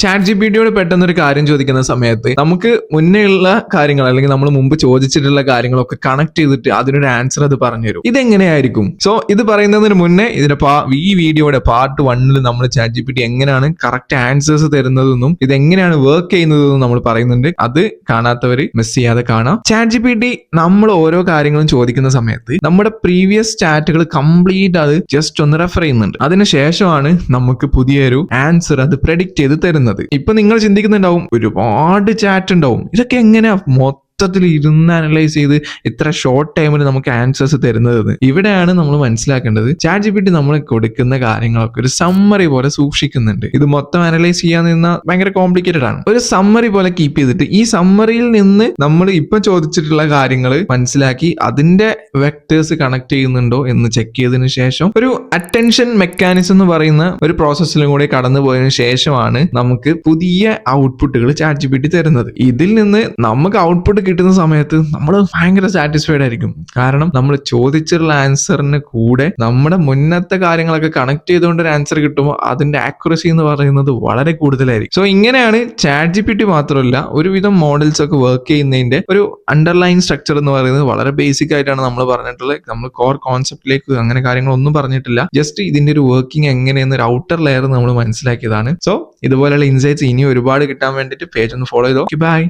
Chat G P ടിയോട് പെട്ടെന്നൊരു കാര്യം ചോദിക്കുന്ന സമയത്ത് നമുക്ക് മുന്നേ ഉള്ള കാര്യങ്ങൾ അല്ലെങ്കിൽ നമ്മൾ മുമ്പ് ചോദിച്ചിട്ടുള്ള കാര്യങ്ങളൊക്കെ കണക്ട് ചെയ്തിട്ട് അതിനൊരു ആൻസർ അത് പറഞ്ഞുതരും. ഇതെങ്ങനെയായിരിക്കും? സോ ഇത് പറയുന്നതിന് മുന്നേ ഈ വീഡിയോയുടെ പാർട്ട് 1 നമ്മൾ ചാറ്റ് ജി പി ടി എങ്ങനെയാണ് കറക്റ്റ് ആൻസേഴ്സ് തരുന്നതെന്നും ഇതെങ്ങനെയാണ് വർക്ക് ചെയ്യുന്നതെന്നും നമ്മൾ പറയുന്നുണ്ട്. അത് കാണാത്തവര് മിസ് ചെയ്യാതെ കാണാം. ചാറ്റ് ജി പി ടി നമ്മൾ ഓരോ കാര്യങ്ങളും ചോദിക്കുന്ന സമയത്ത് നമ്മുടെ പ്രീവിയസ് ചാറ്റുകൾ കംപ്ലീറ്റ് അത് ജസ്റ്റ് ഒന്ന് റെഫർ ചെയ്യുന്നുണ്ട്. അതിനുശേഷമാണ് നമുക്ക് പുതിയൊരു ആൻസർ അത് പ്രെഡിക്റ്റ് ചെയ്ത് തരുന്നത്. ഇപ്പൊ നിങ്ങൾ ചിന്തിക്കുന്നുണ്ടാവും, ഒരുപാട് ചാറ്റ് ഉണ്ടാവും, ഇതൊക്കെ എങ്ങനെയാ മൊത്തത്തിൽ ഇരുന്ന് അനലൈസ് ചെയ്ത് ഇത്ര ഷോർട്ട് ടൈമിൽ നമുക്ക് ആൻസേഴ്സ് തരുന്നത്? ഇവിടെയാണ് നമ്മൾ മനസ്സിലാക്കേണ്ടത്, ചാറ്റ് ജി പി ടി നമ്മൾ കൊടുക്കുന്ന കാര്യങ്ങളൊക്കെ ഒരു സമ്മറി പോലെ സൂക്ഷിക്കുന്നുണ്ട്. ഇത് മൊത്തം അനലൈസ് ചെയ്യാൻ നിന്നാൽ ഭയങ്കര കോംപ്ലിക്കേറ്റഡ് ആണ്. ഒരു സമ്മറി പോലെ കീപ്പ് ചെയ്തിട്ട് ഈ സമ്മറിയിൽ നിന്ന് നമ്മൾ ഇപ്പൊ ചോദിച്ചിട്ടുള്ള കാര്യങ്ങൾ മനസ്സിലാക്കി അതിന്റെ വെക്ടേഴ്സ് കണക്ട് ചെയ്യുന്നുണ്ടോ എന്ന് ചെക്ക് ചെയ്തതിനു ശേഷം ഒരു അറ്റൻഷൻ മെക്കാനിസം എന്ന് പറയുന്ന ഒരു പ്രോസസ്സിലും കൂടെ കടന്നു പോയതിനു ശേഷമാണ് നമുക്ക് പുതിയ ഔട്ട്പുട്ടുകൾ ചാറ്റ് ജി പി ടി തരുന്നത്. ഇതിൽ നിന്ന് നമുക്ക് ഔട്ട്പുട്ട് കിട്ടുന്ന സമയത്ത് നമ്മൾ ഭയങ്കര സാറ്റിസ്ഫൈഡ് ആയിരിക്കും. കാരണം നമ്മൾ ചോദിച്ചിട്ടുള്ള ആൻസറിന് കൂടെ നമ്മുടെ മുന്നത്തെ കാര്യങ്ങളൊക്കെ കണക്ട് ചെയ്തുകൊണ്ട് ഒരു ആൻസർ കിട്ടുമ്പോൾ അതിന്റെ ആക്യുറസി എന്ന് പറയുന്നത് വളരെ കൂടുതലായിരിക്കും. സോ ഇങ്ങനെയാണ് ചാറ്റ് ജി പി ടി മാത്രമല്ല ഒരുവിധം മോഡൽസ് ഒക്കെ വർക്ക് ചെയ്യുന്നതിന്റെ ഒരു അണ്ടർലൈൻ സ്ട്രക്ചർ എന്ന് പറയുന്നത് വളരെ ബേസിക് ആയിട്ടാണ് നമ്മൾ പറഞ്ഞിട്ടുള്ളത്. നമ്മൾ കോർ കോൺസെപ്റ്റിലേക്ക് അങ്ങനെ കാര്യങ്ങളൊന്നും പറഞ്ഞിട്ടില്ല. ജസ്റ്റ് ഇതിന്റെ ഒരു വർക്കിംഗ് എങ്ങനെയെന്ന് ഒരു ഔട്ടർ ലെയർ നമ്മൾ മനസ്സിലാക്കിയതാണ്. സോ ഇതുപോലെയുള്ള ഇൻസൈറ്റ്സ് ഇനി ഒരുപാട് കിട്ടാൻ വേണ്ടിയിട്ട് പേജ് ഒന്ന് ഫോളോ ചെയ്തോ. ബൈ.